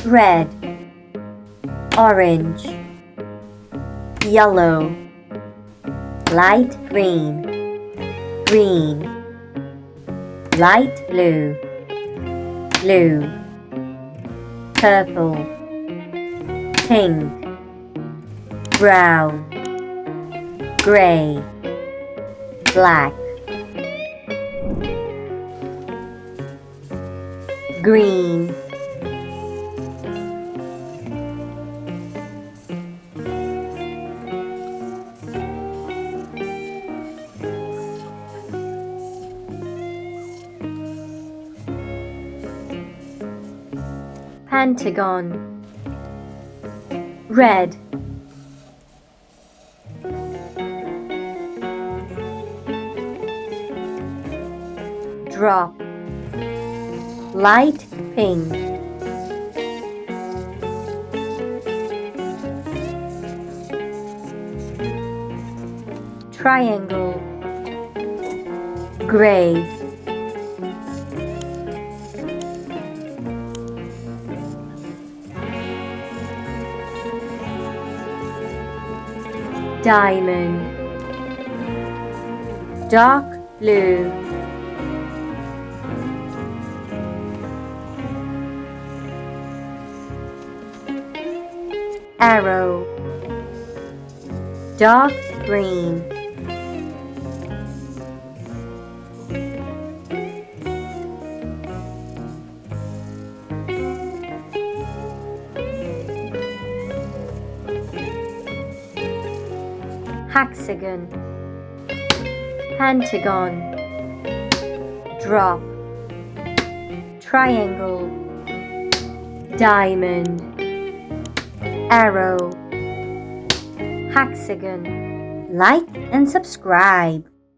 red, orange, yellow, light green, green, light blue, blue, purple, pink, brown, gray, black, green, Pentagon, red, drop, light pink, triangle, gray, diamond, dark blue, arrow, dark green, hexagon, pentagon, drop, triangle, diamond, arrow, hexagon. Like and subscribe.